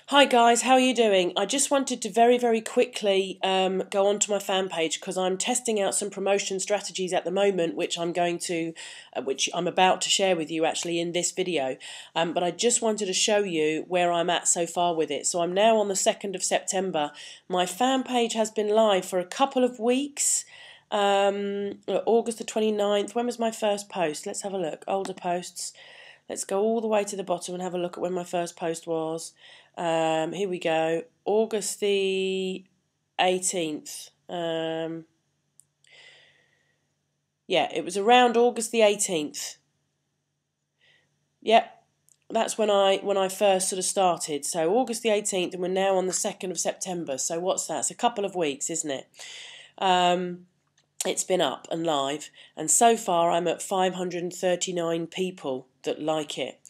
Hi guys, how are you doing? I just wanted to very quickly go onto my fan page because I'm testing out some promotion strategies at the moment, which which I'm about to share with you actually in this video. But I just wanted to show you where I'm at so far with it. So I'm now on the 2nd of September. My fan page has been live for a couple of weeks. August the 29th. When was my first post? Let's have a look. Older posts. Let's go all the way to the bottom and have a look at when my first post was. Here we go. August the 18th. Yeah, it was around August the 18th. Yep, that's when I first sort of started. So August the 18th, and we're now on the 2nd of September. So what's that? It's a couple of weeks, isn't it? It's been up and live, and so far I'm at 539 people that like it.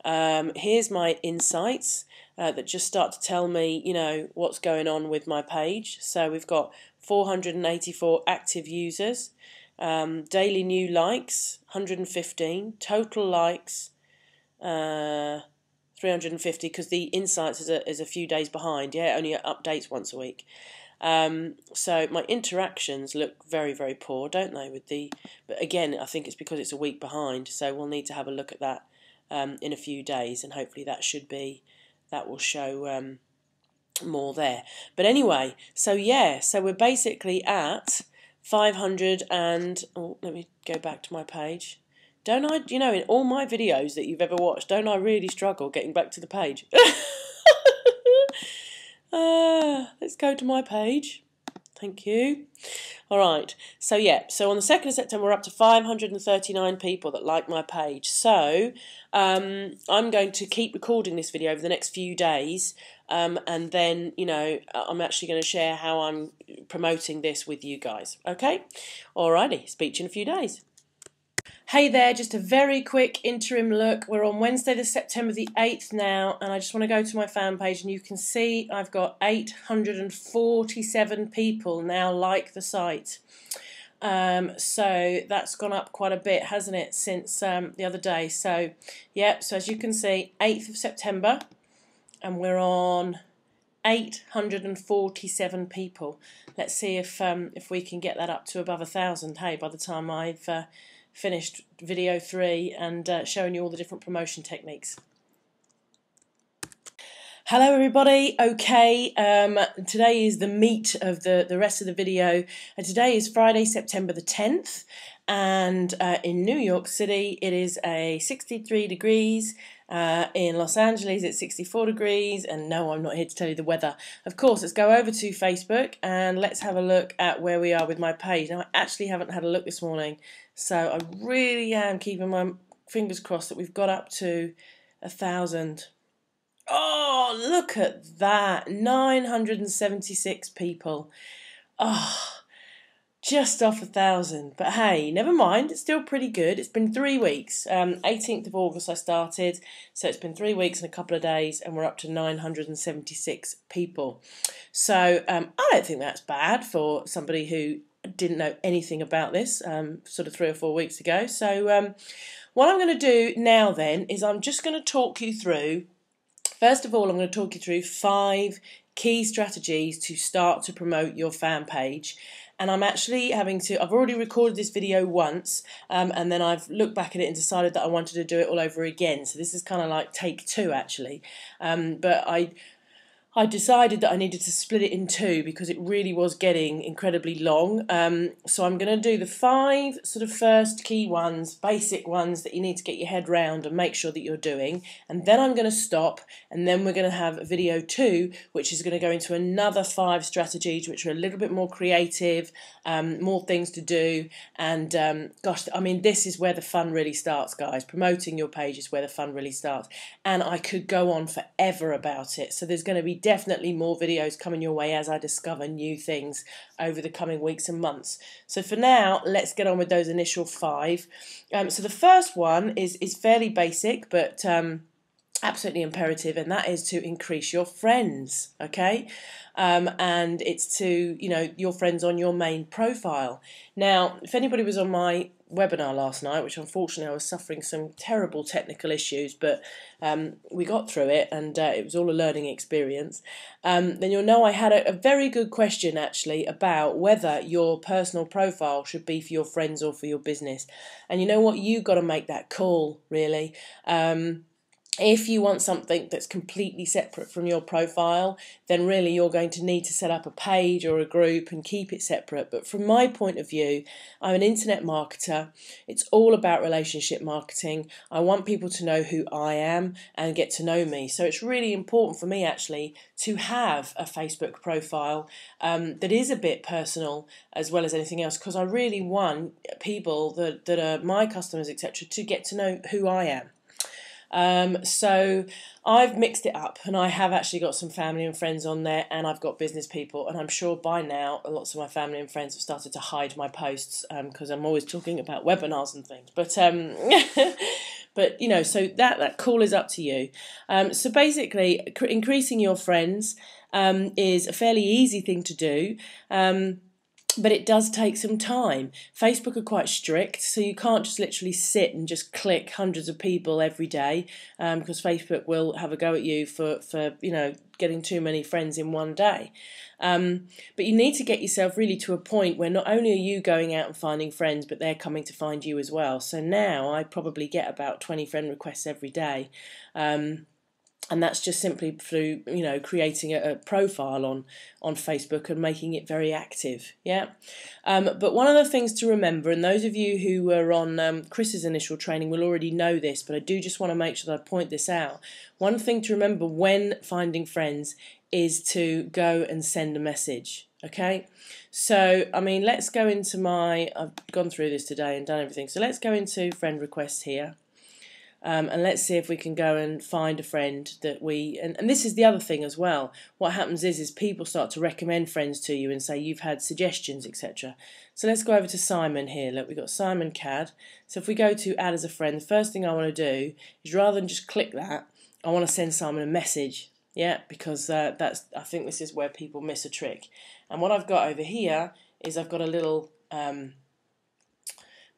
Here's my insights that just start to tell me, what's going on with my page. So we've got 484 active users, daily new likes, 115, total likes, 350, because the insights is a few days behind. Yeah, it only updates once a week. So my interactions look very poor, don't they? But again, I think it's because it's a week behind. So we'll need to have a look at that in a few days, and hopefully that will show more there. But anyway, so we're basically at 500 and let me go back to my page. Don't I, in all my videos that you've ever watched, don't I really struggle getting back to the page? Let's go to my page. Thank you. All right. So on the 2nd of September, we're up to 539 people that like my page. So I'm going to keep recording this video over the next few days, and then I'm actually going to share how I'm promoting this with you guys. Okay. Alrighty. Speak to you in a few days. Hey there, just a very quick interim look. We're on Wednesday the September the 8th now, and I just want to go to my fan page, and you can see I've got 847 people now like the site. So that's gone up quite a bit, hasn't it, since the other day. So so as you can see, 8th of September, and we're on 847 people. Let's see if we can get that up to above 1,000. Hey, by the time I've finished video 3 and showing you all the different promotion techniques. Hello everybody. Okay, today is the meat of the rest of the video, and today is Friday, September the 10th, and in New York City it is 63 degrees. In Los Angeles it's 64 degrees, and no, I'm not here to tell you the weather. Of course, let's go over to Facebook and let's have a look at where we are with my page. Now, I actually haven't had a look this morning, so I really am keeping my fingers crossed that we've got up to 1,000. Oh, look at that, 976 people. Oh, just off 1,000, but hey, never mind, it's still pretty good. It's been 3 weeks. 18th of August I started, so it's been 3 weeks and a couple of days, and we're up to 976 people. So I don't think that's bad for somebody who didn't know anything about this sort of 3 or 4 weeks ago. So what I'm going to do now then is I'm just going to talk you through, first of all, I'm going to talk you through 5 key strategies to start to promote your fan page. And I'm actually I've already recorded this video once, and then I've looked back at it and decided that I wanted to do it all over again. So this is kind of like take 2 actually. But I decided that I needed to split it in 2 because it really was getting incredibly long. So I'm going to do the 5 sort of first key ones, basic ones that you need to get your head round and make sure that you're doing. And then I'm going to stop, and then we're going to have video 2, which is going to go into another 5 strategies, which are a little bit more creative, more things to do. And gosh, I mean, this is where the fun really starts, guys. Promoting your page is where the fun really starts. And I could go on forever about it. So there's going to be definitely more videos coming your way as I discover new things over the coming weeks and months. So for now, let's get on with those initial 5. So the first one is fairly basic, but absolutely imperative, and that is to increase your friends, okay? And it's to, your friends on your main profile. Now, if anybody was on my webinar last night, which unfortunately I was suffering some terrible technical issues, but we got through it, and it was all a learning experience, then you'll know I had a very good question actually about whether your personal profile should be for your friends or for your business. And you know what? You've got to make that call, really. If you want something that's completely separate from your profile, then really you're going to need to set up a page or a group and keep it separate. But from my point of view, I'm an internet marketer. It's all about relationship marketing. I want people to know who I am and get to know me. So it's really important for me actually to have a Facebook profile that is a bit personal as well as anything else, because I really want people that are my customers, etc., to get to know who I am. So I've mixed it up, and I have actually got some family and friends on there, and I've got business people, and I'm sure by now lots of my family and friends have started to hide my posts because I'm always talking about webinars and things. But but you know, so that call is up to you. So basically, increasing your friends is a fairly easy thing to do. But it does take some time. Facebook are quite strict, so you can't just literally sit and just click hundreds of people every day, because Facebook will have a go at you for you know, getting too many friends in one day. But you need to get yourself really to a point where not only are you going out and finding friends, but they're coming to find you as well. So now I probably get about 20 friend requests every day. And that's just simply through, you know, creating a profile on Facebook and making it very active, yeah? But one of the things to remember, and those of you who were on Chris's initial training will already know this, but I do just want to make sure that I point this out. One thing to remember when finding friends is to go and send a message, okay? So, I mean, let's go into I've gone through this today and done everything. So let's go into friend requests here. And let's see if we can go and find a friend that and this is the other thing as well. What happens is people start to recommend friends to you and say you've had suggestions, etc. So let's go over to Simon here. Look, we've got Simon Cad. So if we go to add as a friend, the first thing I want to do is, rather than just click that, I want to send Simon a message. Yeah, because I think this is where people miss a trick. And what I've got over here is I've got a little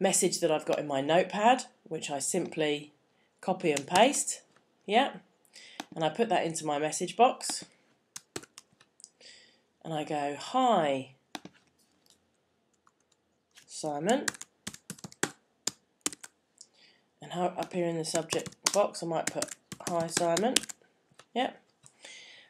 message that I've got in my notepad, which I simply copy and paste, yeah, and I put that into my message box, and I go, hi, Simon, and up here in the subject box I might put, hi, Simon, yeah,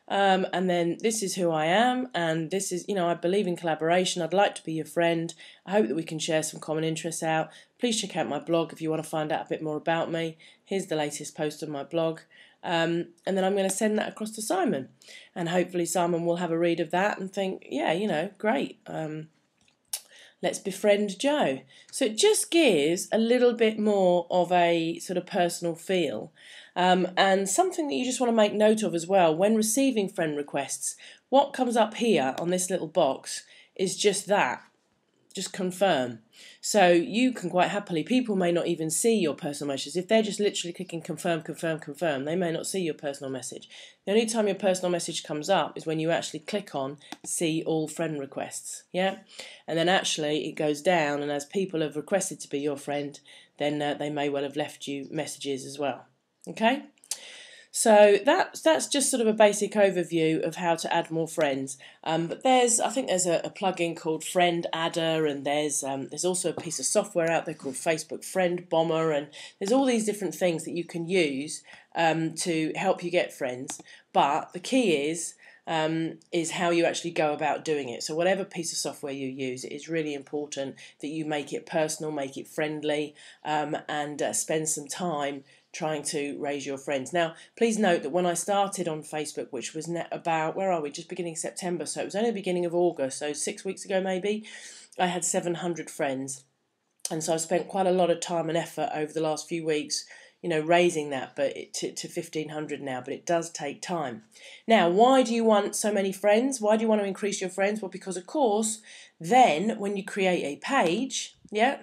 and then this is who I am, and this is, you know, I believe in collaboration. I'd like to be your friend. I hope that we can share some common interests out. Please check out my blog if you want to find out a bit more about me. Here's the latest post on my blog. And then I'm going to send that across to Simon. And hopefully Simon will have a read of that and think, yeah, you know, great. Let's befriend Joe. So it just gives a little bit more of a sort of personal feel. And something that you just want to make note of as well, when receiving friend requests, what comes up here on this little box is just that. Just confirm. So you can quite happily, people may not even see your personal messages. If they're just literally clicking confirm, confirm, confirm, they may not see your personal message. The only time your personal message comes up is when you actually click on see all friend requests, yeah? And then actually it goes down, and as people have requested to be your friend, then they may well have left you messages as well, okay? So that's just sort of a basic overview of how to add more friends. But I think there's a plugin called Friend Adder, and there's also a piece of software out there called Facebook Friend Bomber, and there's all these different things that you can use to help you get friends. But the key is how you actually go about doing it. So whatever piece of software you use, it is really important that you make it personal, make it friendly, and spend some time trying to raise your friends. Now, please note that when I started on Facebook, which was about, where are we, just beginning September, so it was only the beginning of August, so 6 weeks ago maybe, I had 700 friends. And so I've spent quite a lot of time and effort over the last few weeks, you know, raising that to 1,500 now, but it does take time. Now, why do you want so many friends? Why do you want to increase your friends? Well, because, of course, then when you create a page, yeah,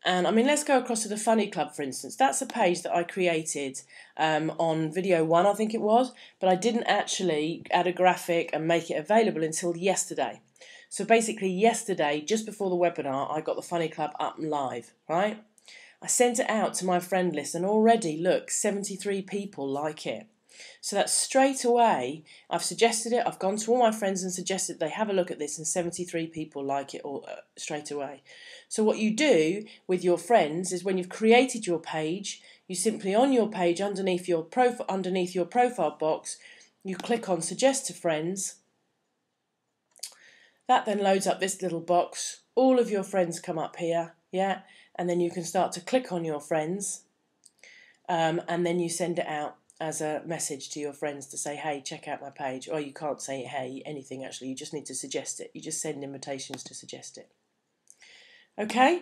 and I mean, let's go across to the Funny Club, for instance. That's a page that I created on video 1, I think it was, but I didn't actually add a graphic and make it available until yesterday. So basically yesterday, just before the webinar, I got the Funny Club up and live, right? I sent it out to my friend list and already, look, 73 people like it. So that's straight away, I've suggested it, I've gone to all my friends and suggested they have a look at this, and 73 people like it all, straight away. So what you do with your friends is when you've created your page, you simply on your page underneath your profile box, you click on Suggest to Friends. That then loads up this little box. All of your friends come up here, yeah, and then you can start to click on your friends, and then you send it out as a message to your friends to say, hey, check out my page. Or you can't say, hey, anything actually, you just need to suggest it. You just send invitations to suggest it. Okay,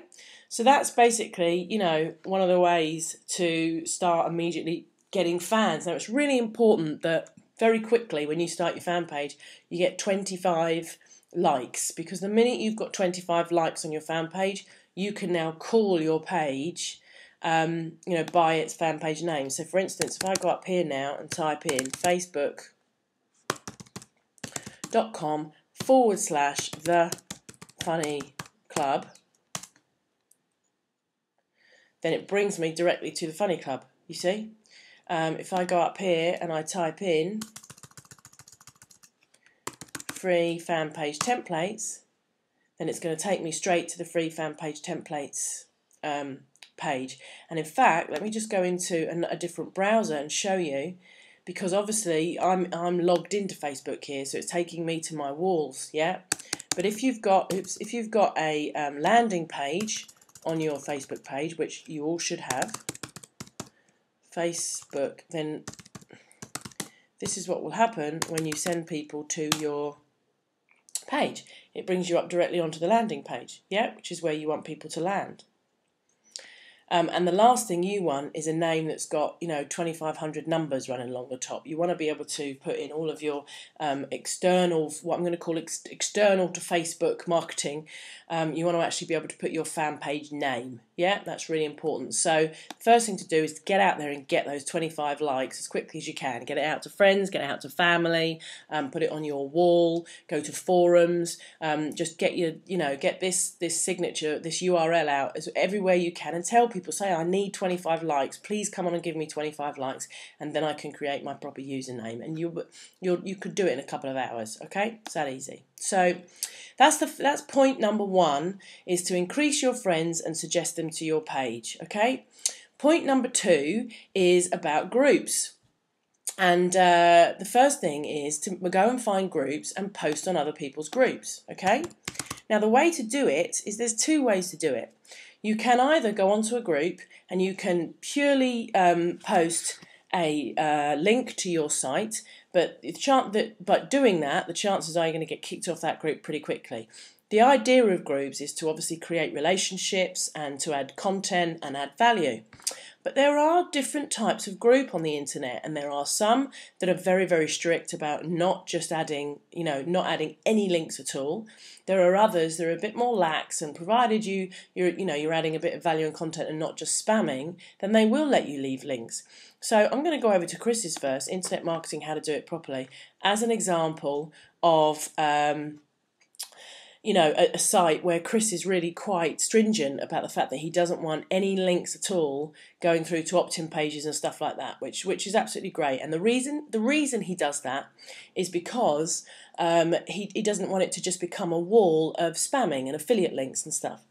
so that's basically, you know, one of the ways to start immediately getting fans. Now, it's really important that very quickly when you start your fan page, you get 25 likes, because the minute you've got 25 likes on your fan page, you can now call your page you know, by its fan page name. So for instance, if I go up here now and type in facebook.com/the funny club, then it brings me directly to the Funny Club, you see. If I go up here and I type in free fan page templates, then it's going to take me straight to the free fan page templates page. And in fact, let me just go into a different browser and show you, because obviously I'm logged into Facebook here, so it's taking me to my walls, yeah. But if you've got a landing page on your Facebook page, which you all should have, Facebook, then this is what will happen when you send people to your page. It brings you up directly onto the landing page, yeah, which is where you want people to land. And the last thing you want is a name that's got, you know, 2,500 numbers running along the top. You want to be able to put in all of your external, what I'm going to call external to Facebook marketing. You want to actually be able to put your fan page name. Yeah, that's really important. So first thing to do is to get out there and get those 25 likes as quickly as you can. Get it out to friends, get it out to family, put it on your wall, go to forums, just get get this signature, this URL out as everywhere you can, and tell people, say, I need 25 likes, please come on and give me 25 likes, and then I can create my proper username. And you could do it in a couple of hours, okay? It's that easy. So that's point number one, is to increase your friends and suggest them to your page, okay? Point number two is about groups. And the first thing is to go and find groups and post on other people's groups, okay? Now, the way to do it is, there's two ways to do it. You can either go onto a group and you can purely post a link to your site, but doing that, the chances are you're going to get kicked off that group pretty quickly. The idea of groups is to obviously create relationships and to add content and add value. But there are different types of group on the internet, and there are some that are very, very strict about not just adding, not adding any links at all. There are others that are a bit more lax, and provided you're adding a bit of value and content and not just spamming, then they will let you leave links. So I'm going to go over to Chris's first, Internet Marketing, How to Do It Properly, as an example of a site where Chris is really quite stringent about the fact that he doesn't want any links at all going through to opt-in pages and stuff like that, which is absolutely great. And the reason he does that is because he doesn't want it to just become a wall of spamming and affiliate links and stuff.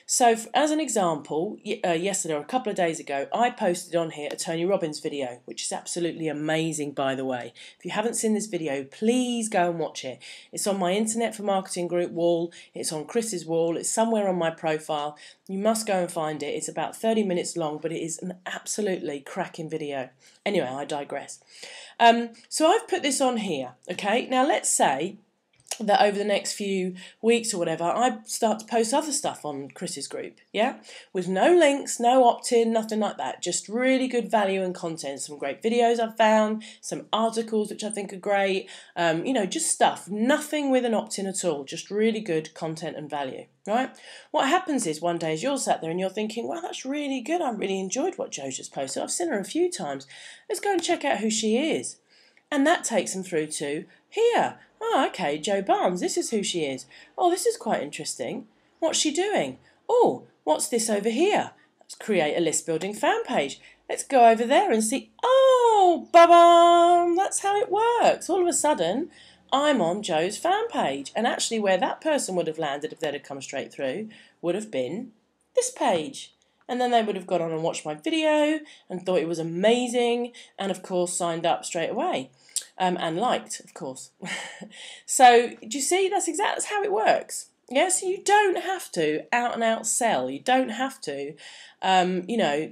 So as an example, yesterday or a couple of days ago, I posted on here a Tony Robbins video, which is absolutely amazing, by the way. If you haven't seen this video, please go and watch it. It's on my Internet for Marketing group wall. It's on Chris's wall. It's somewhere on my profile. You must go and find it. It's about 30 minutes long, but it is an absolutely cracking video. Anyway, I digress. So I've put this on here, okay? Now let's say that over the next few weeks or whatever, I start to post other stuff on Chris's group, yeah? With no links, no opt-in, nothing like that. Just really good value and content. Some great videos I've found, some articles which I think are great, just stuff. Nothing with an opt-in at all, just really good content and value, right? What happens is one day as you're sat there and you're thinking, wow, that's really good. I really enjoyed what Jo's just posted. I've seen her a few times. Let's go and check out who she is. And that takes them through to here. Oh, okay, Jo Barnes, this is who she is. Oh, this is quite interesting. What's she doing? Oh, what's this over here? Let's create a list building fan page. Let's go over there and see. Oh, ba-bam! That's how it works. All of a sudden, I'm on Jo's fan page. And actually where that person would have landed if they'd have come straight through would have been this page. And then they would have gone on and watched my video and thought it was amazing and, of course, signed up straight away. And liked, of course. So, do you see? That's how it works. Yeah, so you don't have to out and out sell. You don't have to,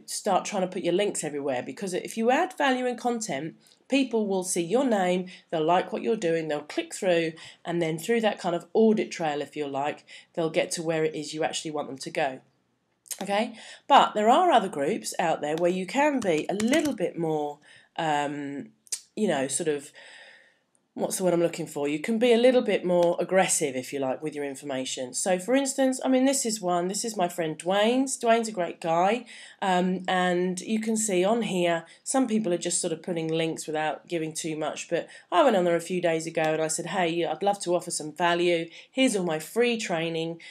start trying to put your links everywhere, because if you add value and content, people will see your name, they'll like what you're doing, they'll click through, and then through that kind of audit trail, if you like, they'll get to where it is you actually want them to go. Okay, but there are other groups out there where you can be a little bit more, sort of, what's the word I'm looking for? You can be a little bit more aggressive, if you like, with your information. So, for instance, this is one. This is my friend Dwayne's. Dwayne's a great guy. And you can see on here, some people are just sort of putting links without giving too much. But I went on there a few days ago and I said, hey, I'd love to offer some value. Here's all my free training.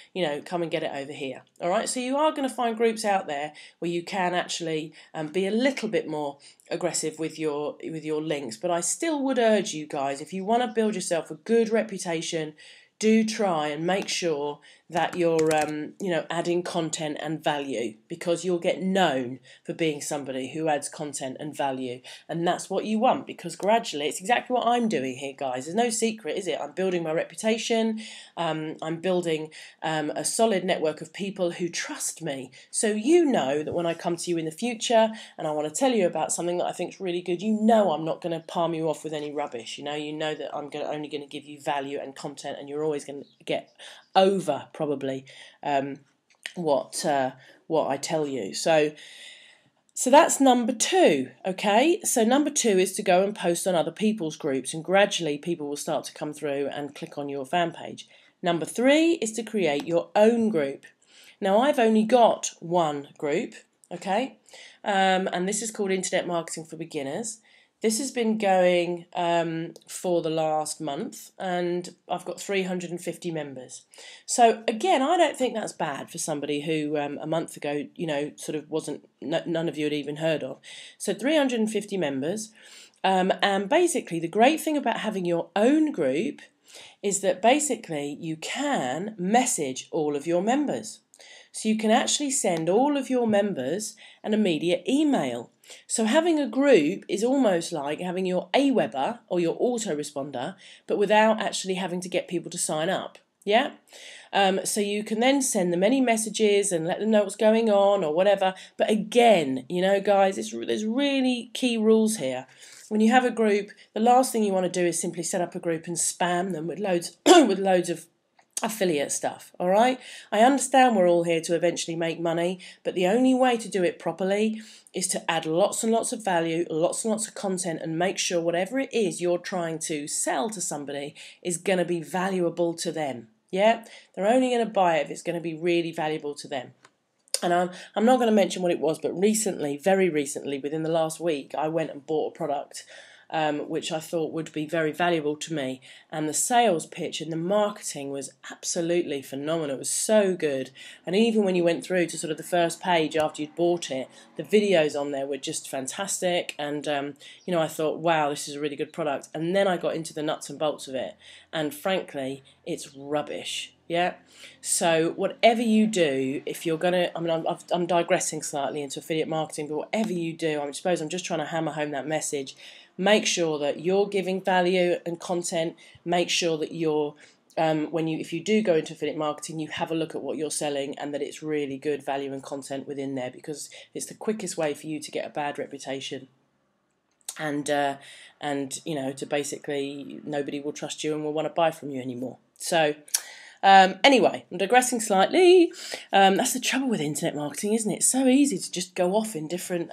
Come and get it over here. All right. So you are going to find groups out there where you can actually be a little bit more aggressive with your links, but I still would urge you guys, if you want to build yourself a good reputation, do try and make sure that you're adding content and value, because you'll get known for being somebody who adds content and value, and that's what you want, because gradually it's exactly what I'm doing here, guys. There's no secret, is it? I'm building my reputation. I'm building a solid network of people who trust me, so you know that when I come to you in the future and I want to tell you about something that I think is really good, I'm not going to palm you off with any rubbish. You know that I'm only going to give you value and content, and you're always going to get over probably what I tell you. So that's number 2, okay? So number 2 is to go and post on other people's groups, and gradually people will start to come through and click on your fan page. Number 3 is to create your own group. Now, I've only got one group, okay? And this is called Internet Marketing for Beginners. This has been going for the last month, and I've got 350 members. So again, I don't think that's bad for somebody who a month ago, sort of none of you had even heard of. So 350 members, and basically the great thing about having your own group is that basically you can message all of your members. So you can actually send all of your members an immediate email. So having a group is almost like having your AWeber or your autoresponder, but without actually having to get people to sign up. Yeah? So you can then send them any messages and let them know what's going on or whatever. But again, guys, there's really key rules here. When you have a group, the last thing you want to do is simply set up a group and spam them with loads of affiliate stuff, all right? I understand we're all here to eventually make money, but the only way to do it properly is to add lots and lots of value, lots and lots of content, and make sure whatever it is you're trying to sell to somebody is going to be valuable to them, yeah? They're only going to buy it if it's going to be really valuable to them. And I'm not going to mention what it was, but recently, very recently, within the last week, I went and bought a product which I thought would be very valuable to me. And the sales pitch and the marketing was absolutely phenomenal. It was so good. And even when you went through to sort of the first page after you'd bought it, the videos on there were just fantastic. And, I thought, wow, this is a really good product. And then I got into the nuts and bolts of it. And frankly, it's rubbish. Yeah. So whatever you do, if you're going to, I'm digressing slightly into affiliate marketing, but whatever you do, I suppose I'm just trying to hammer home that message. Make sure that you're giving value and content. Make sure that you're, if you do go into affiliate marketing, you have a look at what you're selling and that it's really good value and content within there, because it's the quickest way for you to get a bad reputation. And to basically nobody will trust you and will want to buy from you anymore. So anyway, I'm digressing slightly. That's the trouble with internet marketing, isn't it? It's so easy to just go off in different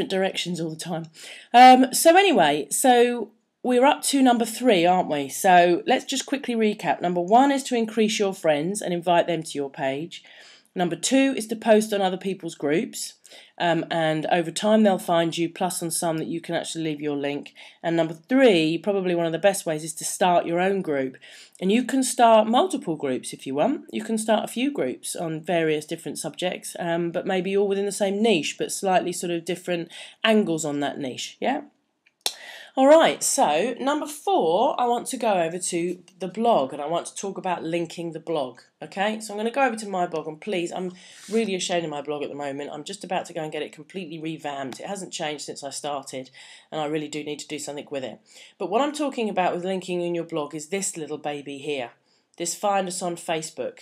directions all the time. So we're up to number 3, aren't we? So let's just quickly recap. Number 1 is to increase your friends and invite them to your page. Number 2 is to post on other people's groups. and over time they'll find you, plus on some that you can actually leave your link. And number 3, probably one of the best ways, is to start your own group. And you can start multiple groups if you want. You can start a few groups on various different subjects, but maybe all within the same niche, but slightly sort of different angles on that niche, yeah? Alright, so number 4, I want to go over to the blog, and I want to talk about linking the blog, okay? So I'm going to go over to my blog, and please, I'm really ashamed of my blog at the moment. I'm just about to go and get it completely revamped. It hasn't changed since I started, and I really do need to do something with it. But what I'm talking about with linking in your blog is this little baby here, this Find Us on Facebook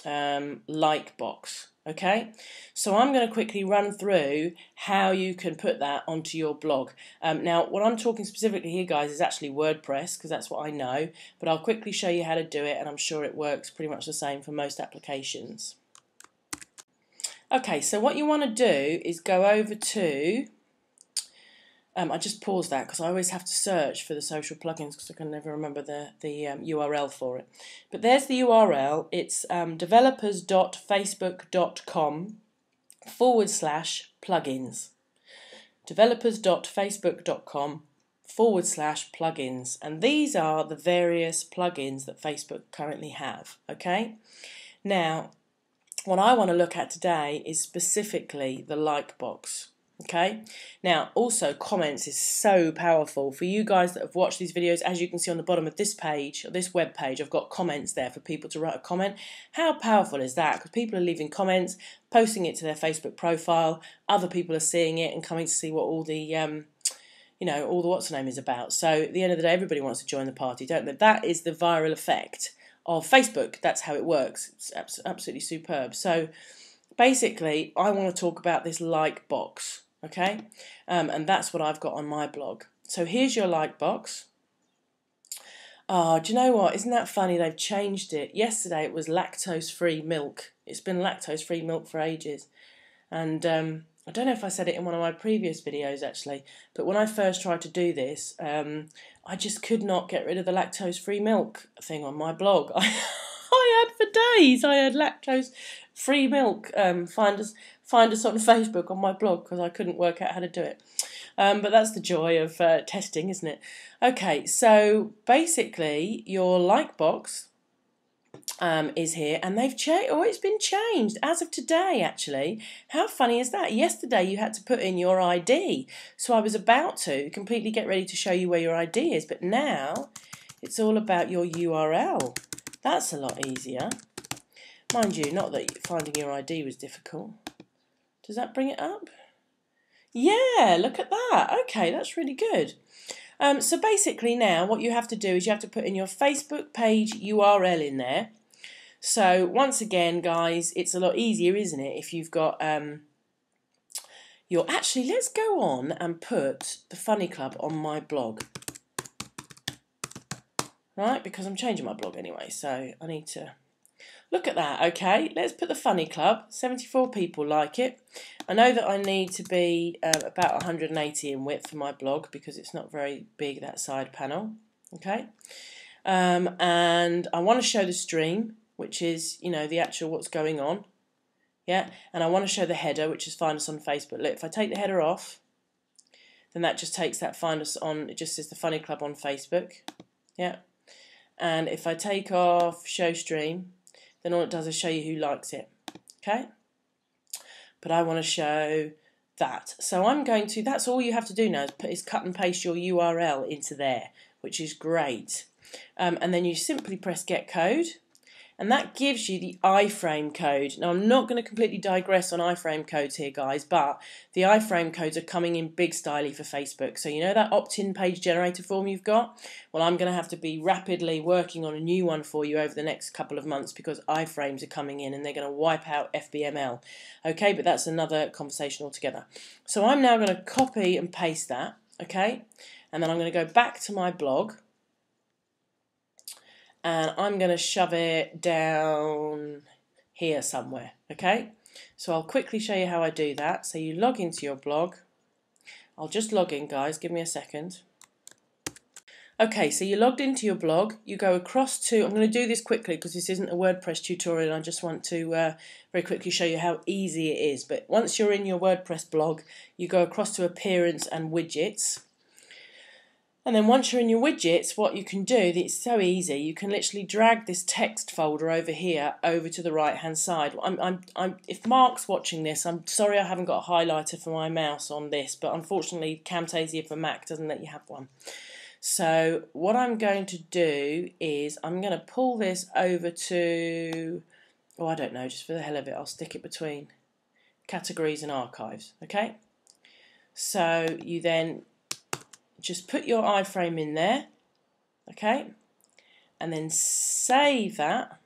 like box. Okay, so I'm going to quickly run through how you can put that onto your blog. Now, what I'm talking specifically here, guys, is actually WordPress, because that's what I know, but I'll quickly show you how to do it, and I'm sure it works pretty much the same for most applications. Okay, so what you want to do is go over to, I just paused that because I always have to search for the social plugins because I can never remember the URL for it. But there's the URL. It's developers.facebook.com/plugins. developers.facebook.com/plugins. And these are the various plugins that Facebook currently have. Okay? Now, what I want to look at today is specifically the like box. Okay, now also comments is so powerful for you guys that have watched these videos. As you can see on the bottom of this page, or this web page, I've got comments there for people to write a comment. How powerful is that? Because people are leaving comments, posting it to their Facebook profile, other people are seeing it and coming to see what all the all the what's the name is about. So at the end of the day, everybody wants to join the party, don't they? That is the viral effect of Facebook. That's how it works. It's absolutely superb. So basically, I want to talk about this like box. Okay, and that's what I've got on my blog. So here's your like box. Oh, do you know what? Isn't that funny? They've changed it. Yesterday it was lactose-free milk. It's been lactose-free milk for ages. And I don't know if I said it in one of my previous videos actually, but when I first tried to do this, I just could not get rid of the lactose-free milk thing on my blog. I had for days. I had lactose-free milk. Find us on Facebook on my blog because I couldn't work out how to do it. But that's the joy of testing, isn't it? Okay, so basically your like box is here, and they've changed. Oh, it's been changed as of today, actually. How funny is that? Yesterday you had to put in your ID, so I was about to completely get ready to show you where your ID is, but now it's all about your URL. That's a lot easier. Mind you, not that finding your ID was difficult. Does that bring it up? Yeah, look at that. Okay, that's really good. So basically now what you have to do is you have to put in your Facebook page URL in there. So once again, guys, it's a lot easier, isn't it, if you've got actually, let's go on and put the Funny Club on my blog. Right, because I'm changing my blog anyway, so I need to look at that. Okay, let's put the Funny Club. 74 people like it. I know that I need to be about 180 in width for my blog because it's not very big, that side panel. Okay, and I want to show the stream, which is, the actual what's going on. Yeah, and I want to show the header, which is Find Us on Facebook. Look, if I take the header off, then that just takes that Find Us on, it just says the Funny Club on Facebook. Yeah, and if I take off Show Stream, then all it does is show you who likes it. Okay, but I want to show that. So I'm going to, that's all you have to do now is cut and paste your URL into there, which is great. And then you simply press Get Code, and that gives you the iframe code. Now, I'm not going to completely digress on iframe codes here, guys, but the iframe codes are coming in big styly for Facebook. So you know that opt-in page generator form you've got? Well, I'm going to have to be rapidly working on a new one for you over the next couple of months because iframes are coming in and they're going to wipe out FBML. Okay, but that's another conversation altogether. So I'm now going to copy and paste that, okay? And then I'm going to go back to my blog. And I'm going to shove it down here somewhere, okay? So I'll quickly show you how I do that. So you log into your blog. I'll just log in, guys. Give me a second. Okay, so you're logged into your blog, you go across to, I'm going to do this quickly because this isn't a WordPress tutorial, I just want to very quickly show you how easy it is. But once you're in your WordPress blog, you go across to Appearance and Widgets. And then once you're in your widgets, what you can do, it's so easy, you can literally drag this text folder over here, over to the right hand side. If Mark's watching this, I'm sorry I haven't got a highlighter for my mouse on this, but unfortunately Camtasia for Mac doesn't let you have one. So what I'm going to do is I'm going to pull this over to, oh I don't know, just for the hell of it, I'll stick it between categories and archives, okay? So you then just put your iframe in there, okay? And then save that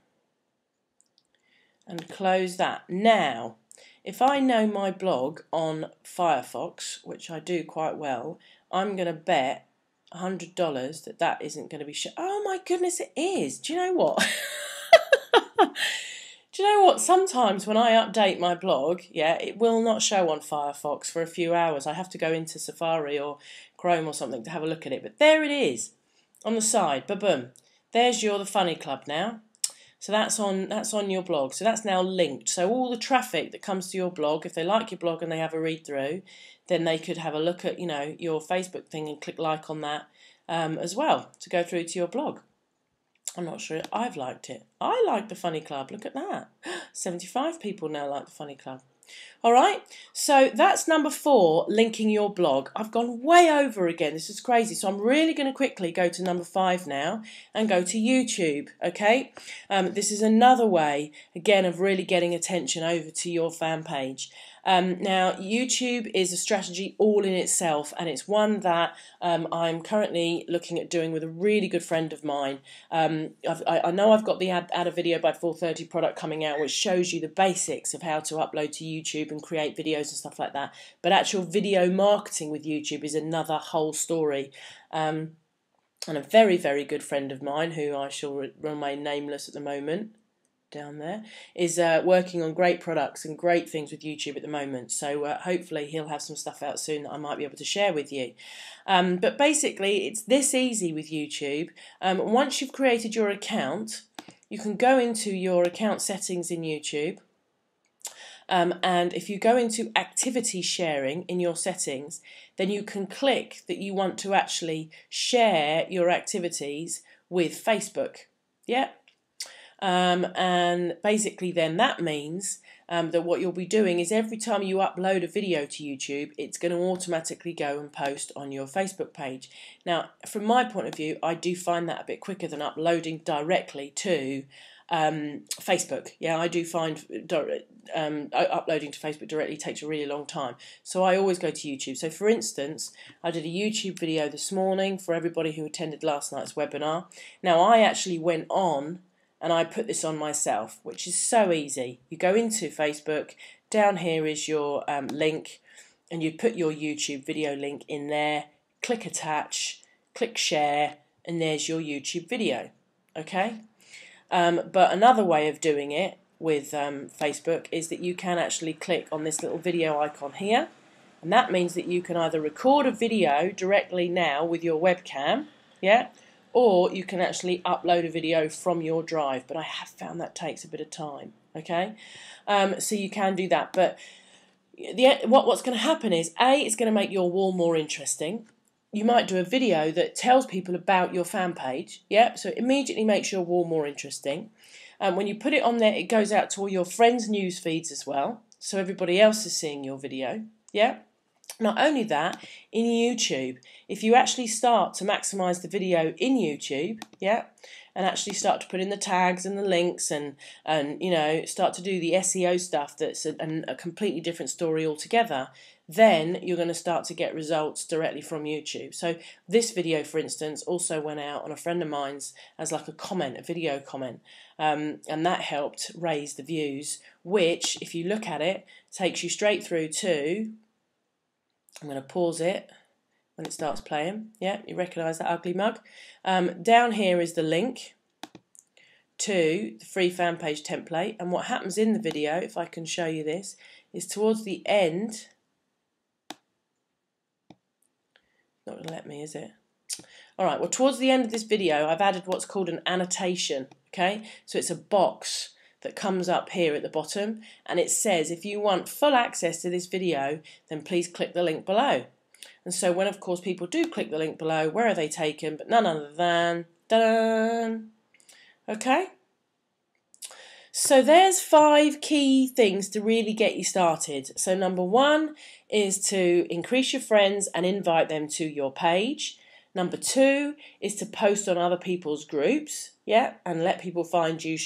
and close that. Now, if I know my blog on Firefox, which I do quite well, I'm going to bet $100 that that isn't going to be oh my goodness, it is. Do you know what? Do you know what? Sometimes when I update my blog, yeah, it will not show on Firefox for a few hours. I have to go into Safari or Chrome or something to have a look at it. But there it is on the side. Ba-boom. There's the Funny Club now. So that's on your blog. So that's now linked. So all the traffic that comes to your blog, if they like your blog and they have a read through, then they could have a look at, you know, your Facebook thing and click like on that as well to go through to your blog. I'm not sure I've liked it. I like the Funny Club. Look at that. 75 people now like the Funny Club. All right, so that's number 4, linking your blog. I've gone way over again. This is crazy. So I'm really going to quickly go to number 5 now and go to YouTube, okay? This is another way, again, of really getting attention over to your fan page. Now, YouTube is a strategy all in itself, and it's one that I'm currently looking at doing with a really good friend of mine. I know I've got the add a video by 4:30 product coming out, which shows you the basics of how to upload to YouTube and create videos and stuff like that. But actual video marketing with YouTube is another whole story. And a very, very good friend of mine, who I shall remain nameless at the moment, down there, is working on great products and great things with YouTube at the moment. So hopefully he'll have some stuff out soon that I might be able to share with you. But basically it's this easy with YouTube. Once you've created your account, you can go into your account settings in YouTube. And if you go into activity sharing in your settings, then you can click that you want to actually share your activities with Facebook. Yeah. And basically then that means that what you'll be doing is every time you upload a video to YouTube, it's going to automatically go and post on your Facebook page. Now, from my point of view, I do find that a bit quicker than uploading directly to Facebook. Yeah, I do find uploading to Facebook directly takes a really long time. So I always go to YouTube. So for instance, I did a YouTube video this morning for everybody who attended last night's webinar. Now I actually went on and I put this on myself, which is so easy. You go into Facebook, down here is your link, and you put your YouTube video link in there, click attach, click share, and there's your YouTube video, okay? But another way of doing it with Facebook is that you can actually click on this little video icon here, and that means that you can either record a video directly now with your webcam, yeah, or you can actually upload a video from your drive, but I have found that takes a bit of time, okay? So you can do that, but what's going to happen is, A, it's going to make your wall more interesting. You might do a video that tells people about your fan page, yeah, so it immediately makes your wall more interesting. When you put it on there, it goes out to all your friends' news feeds as well, so everybody else is seeing your video, yeah? Not only that, in YouTube, if you actually start to maximize the video in YouTube, yeah, and actually start to put in the tags and the links and you know, start to do the SEO stuff that's a completely different story altogether, then you're going to start to get results directly from YouTube. So this video, for instance, also went out on a friend of mine's as like a comment, a video comment, and that helped raise the views, which, if you look at it, takes you straight through to, I'm going to pause it when it starts playing. Yeah, you recognise that ugly mug. Down here is the link to the free fan page template. And what happens in the video, if I can show you this, is towards the end. Not going to let me, is it? All right, well, towards the end of this video, I've added what's called an annotation, okay? So it's a box that comes up here at the bottom, and it says, if you want full access to this video, then please click the link below. And so when, of course, people do click the link below, where are they taken? But none other than, dun, okay? So there's 5 key things to really get you started. So number 1 is to increase your friends and invite them to your page. Number 2 is to post on other people's groups, yeah, and let people find you,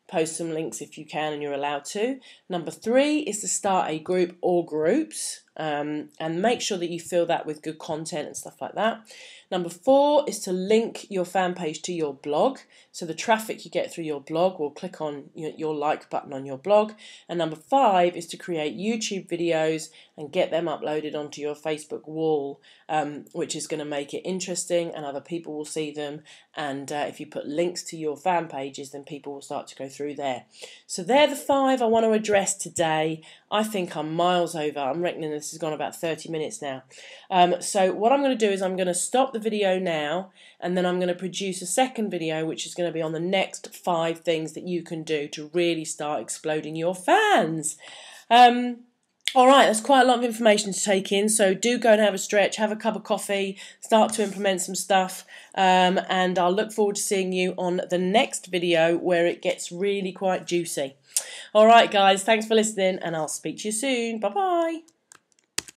post some links if you can and you're allowed to. Number 3 is to start a group or groups, and make sure that you fill that with good content and stuff like that. Number 4 is to link your fan page to your blog, so the traffic you get through your blog will click on your like button on your blog. And number 5 is to create YouTube videos and get them uploaded onto your Facebook wall, which is going to make it interesting and other people will see them. And if you put links to your fan pages, then people will start to go through there. So they're the 5 I want to address today. I think I'm miles over. I'm reckoning this has gone about 30 minutes now. So what I'm going to do is I'm going to stop the video now, and then I'm going to produce a second video which is going to be on the next 5 things that you can do to really start exploding your fans. All right, that's quite a lot of information to take in, so do go and have a stretch, have a cup of coffee, start to implement some stuff, and I'll look forward to seeing you on the next video where it gets really quite juicy. All right, guys, thanks for listening, and I'll speak to you soon. Bye-bye.